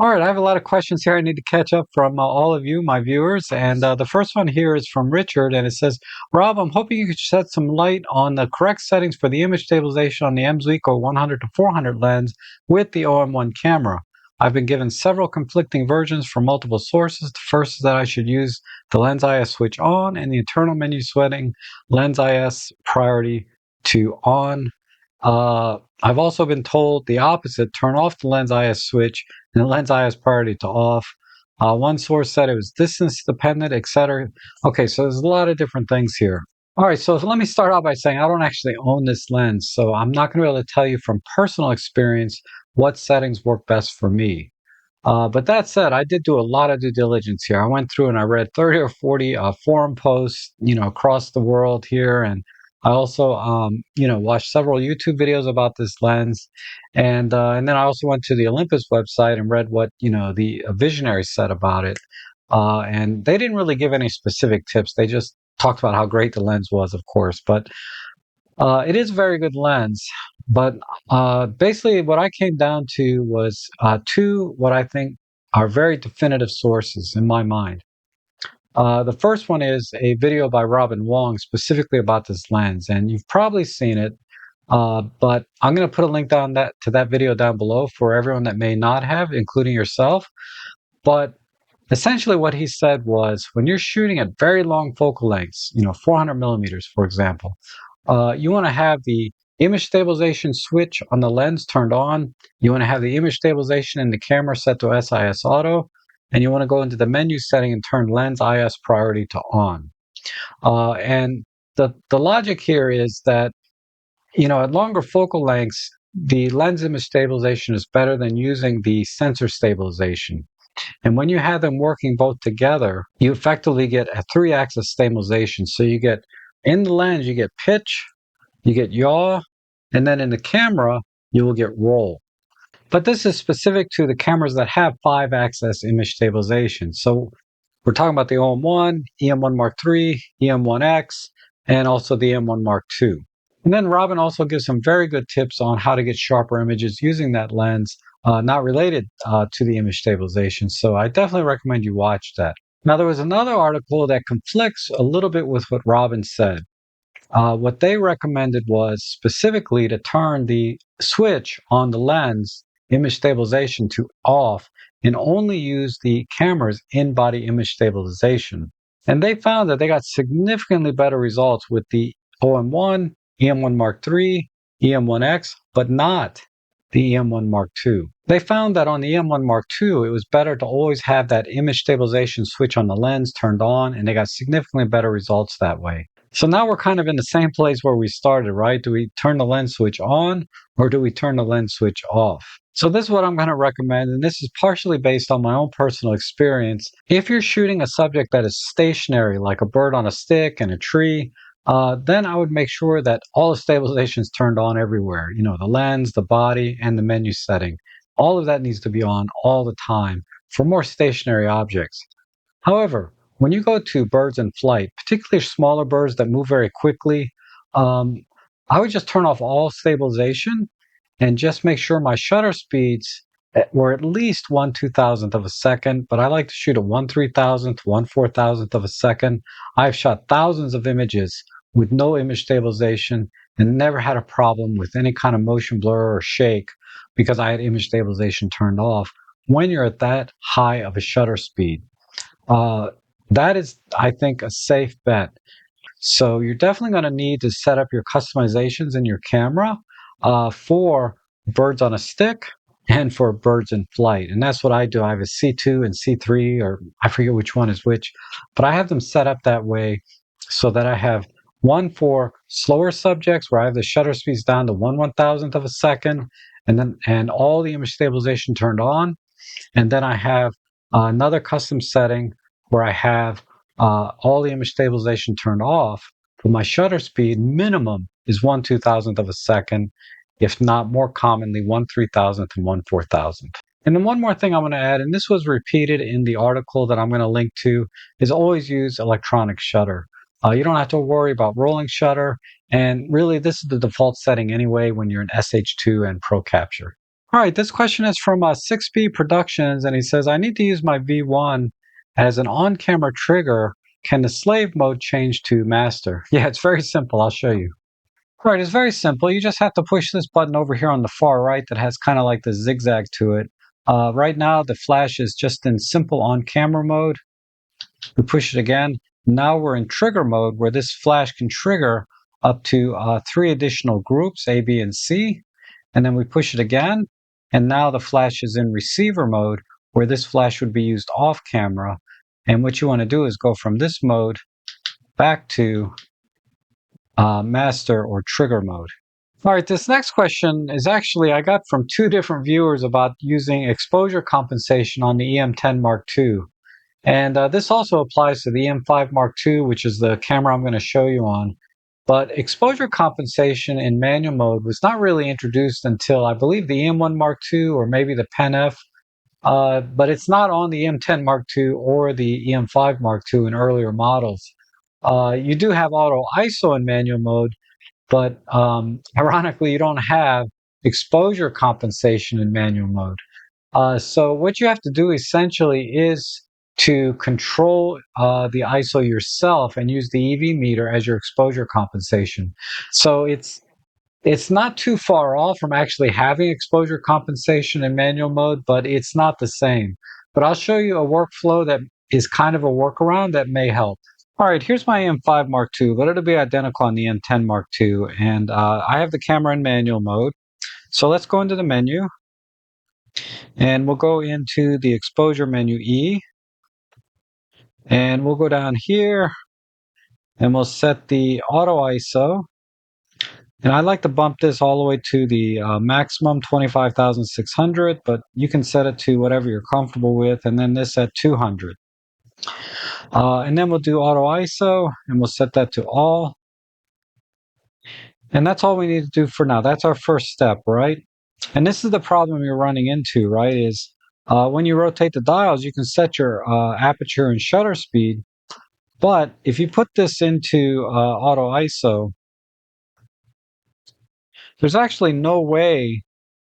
All right, I have a lot of questions here I need to catch up from all of you, my viewers. And the first one here is from Richard, and it says, Rob, I'm hoping you could shed some light on the correct settings for the image stabilization on the Mzuiko 100 to 400 lens with the OM1 camera. I've been given several conflicting versions from multiple sources. The first is that I should use the Lens IS switch on and the internal menu setting Lens IS priority to on. I've also been told the opposite, turn off the Lens IS switch and the Lens IS priority to off. One source said it was distance dependent, etc. Okay, so there's a lot of different things here. All right, so let me start out by saying I don't actually own this lens, so I'm not going to be able to tell you from personal experience what settings work best for me. But that said, I did do a lot of due diligence here. I went through and I read 30 or 40 forum posts, across the world here, and I also, watched several YouTube videos about this lens, and then I also went to the Olympus website and read what the visionary said about it. And they didn't really give any specific tips. They just talked about how great the lens was, of course, but it is a very good lens, but basically, what I came down to was two what I think are very definitive sources in my mind. The first one is a video by Robin Wong specifically about this lens, and you've probably seen it. But I'm going to put a link down that to that video down below for everyone that may not have, including yourself. But essentially, what he said was, when you're shooting at very long focal lengths, 400 millimeters, for example, you want to have the image stabilization switch on the lens turned on. You want to have the image stabilization in the camera set to SIS auto. And you want to go into the menu setting and turn lens IS priority to on. And the logic here is that, at longer focal lengths, the lens image stabilization is better than using the sensor stabilization. And when you have them working both together, you effectively get a three-axis stabilization. So you get, in the lens, you get pitch, you get yaw, and then in the camera, you will get roll. But this is specific to the cameras that have 5-axis image stabilization. So we're talking about the OM1, EM1 Mark III, EM1X, and also the EM1 Mark II. And then Robin also gives some very good tips on how to get sharper images using that lens, not related to the image stabilization. So I definitely recommend you watch that. Now, there was another article that conflicts a little bit with what Robin said. What they recommended was specifically to turn the switch on the lens image stabilization to off and only use the camera's in-body image stabilization. And they found that they got significantly better results with the OM1, EM1 Mark III, EM1X, but not the EM1 Mark II. They found that on the EM1 Mark II, it was better to always have that image stabilization switch on the lens turned on, and they got significantly better results that way. So now we're kind of in the same place where we started, right? Do we turn the lens switch on or do we turn the lens switch off? So this is what I'm going to recommend, and this is partially based on my own personal experience. If you're shooting a subject that is stationary, like a bird on a stick and a tree, then I would make sure that all the stabilization is turned on everywhere. The lens, the body, and the menu setting. All of that needs to be on all the time for more stationary objects. However, when you go to birds in flight, particularly smaller birds that move very quickly, um, I would just turn off all stabilization and just make sure my shutter speeds were at least 1/2000th of a second, but I like to shoot at 1/3000th, 1/4000th of a second. I've shot thousands of images with no image stabilization and never had a problem with any kind of motion blur or shake because I had image stabilization turned off when you're at that high of a shutter speed. Uh, that is, I think, a safe bet. So you're definitely going to need to set up your customizations in your camera for birds on a stick and for birds in flight. And that's what I do. I have a C2 and C3, or I forget which one is which, but I have them set up that way so that I have one for slower subjects where I have the shutter speeds down to 1/1000th of a second, and all the image stabilization turned on. And then I have another custom setting where I have all the image stabilization turned off, but my shutter speed minimum is 1/2000th of a second, if not more commonly 1/3000th and 1/4000th. And then one more thing I'm going to add, and this was repeated in the article that I'm going to link to, is always use electronic shutter. You don't have to worry about rolling shutter, and really this is the default setting anyway when you're in SH2 and Pro Capture. All right, this question is from 6B Productions, and he says, I need to use my V1 as an on-camera trigger. Can the slave mode change to master? Yeah, it's very simple. I'll show you. All right, it's very simple. You just have to push this button over here on the far right that has kind of like the zigzag to it. Right now, the flash is just in simple on-camera mode. We push it again. Now we're in trigger mode where this flash can trigger up to 3 additional groups, A, B, and C. And then we push it again. And now the flash is in receiver mode where this flash would be used off camera. And what you want to do is go from this mode back to master or trigger mode. All right, this next question is actually I got from 2 different viewers about using exposure compensation on the EM10 Mark II. And this also applies to the EM5 Mark II, which is the camera I'm going to show you on. But exposure compensation in manual mode was not really introduced until I believe the EM1 Mark II or maybe the Pen F. But it's not on the EM10 Mark II or the EM5 Mark II in earlier models. You do have auto ISO in manual mode, but ironically, you don't have exposure compensation in manual mode. So what you have to do essentially is to control the ISO yourself and use the EV meter as your exposure compensation. So it's not too far off from actually having exposure compensation in manual mode, but it's not the same. But I'll show you a workflow that is kind of a workaround that may help. All right, here's my EM5 Mark II, but it'll be identical on the EM10 Mark II. And I have the camera in manual mode. So let's go into the menu. And we'll go into the exposure menu E. And we'll go down here. And we'll set the auto ISO. And I like to bump this all the way to the maximum 25,600, but you can set it to whatever you're comfortable with. And then this at 200. And then we'll do auto ISO, and we'll set that to all. And that's all we need to do for now. That's our first step, right? And this is the problem you're running into, right? Is when you rotate the dials, you can set your aperture and shutter speed. But if you put this into auto ISO, there's actually no way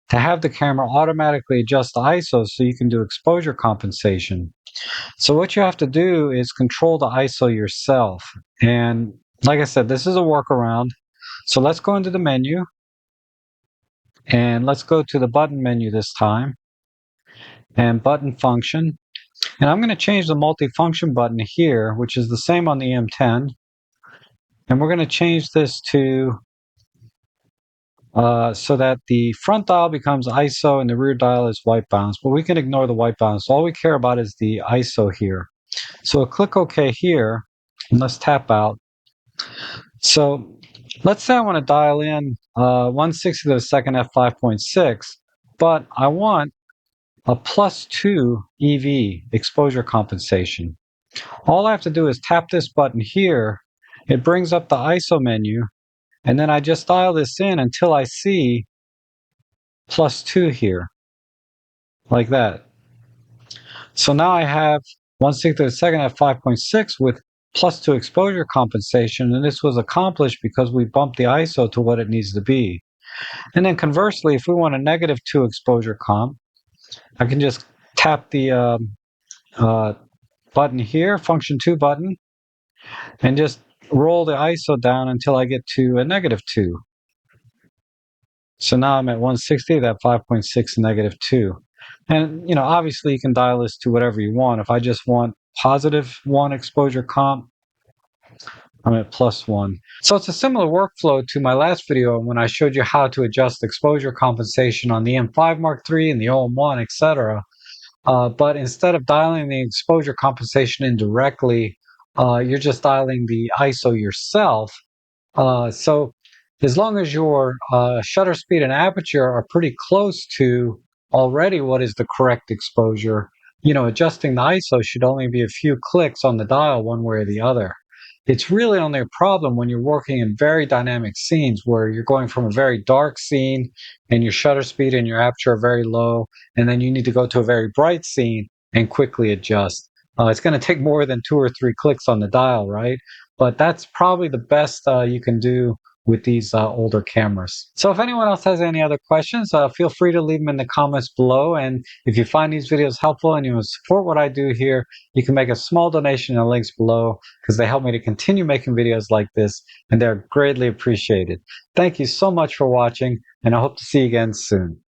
to have the camera automatically adjust the ISO so you can do exposure compensation. So what you have to do is control the ISO yourself. And like I said, this is a workaround. So let's go into the menu. And let's go to the button menu this time. And button function. And I'm going to change the multifunction button here, which is the same on the EM10. And we're going to change this to so that the front dial becomes ISO and the rear dial is white balance. But we can ignore the white balance. All we care about is the ISO here. So we'll click OK here, and let's tap out. So let's say I want to dial in 1/60 to the second f5.6, but I want a +2 EV exposure compensation. All I have to do is tap this button here. It brings up the ISO menu, and then I just dial this in until I see +2 here, like that. So now I have 1/6 to the second at 5.6 with +2 exposure compensation, and this was accomplished because we bumped the ISO to what it needs to be. And then conversely, if we want a -2 exposure comp, I can just tap the button here, function 2 button, and just roll the ISO down until I get to a -2. So now I'm at 1/60, that 5.6 -2. And, obviously you can dial this to whatever you want. If I just want +1 exposure comp, I'm at +1. So it's a similar workflow to my last video when I showed you how to adjust exposure compensation on the M5 Mark III and the OM1, etc. But instead of dialing the exposure compensation in directly, you're just dialing the ISO yourself. So as long as your shutter speed and aperture are pretty close to already what is the correct exposure, adjusting the ISO should only be a few clicks on the dial one way or the other. It's really only a problem when you're working in very dynamic scenes where you're going from a very dark scene and your shutter speed and your aperture are very low, and then you need to go to a very bright scene and quickly adjust. It's going to take more than 2 or 3 clicks on the dial, right? But that's probably the best you can do with these older cameras. So if anyone else has any other questions, feel free to leave them in the comments below. And if you find these videos helpful and you want to support what I do here, you can make a small donation in the links below because they help me to continue making videos like this, and they're greatly appreciated. Thank you so much for watching, and I hope to see you again soon.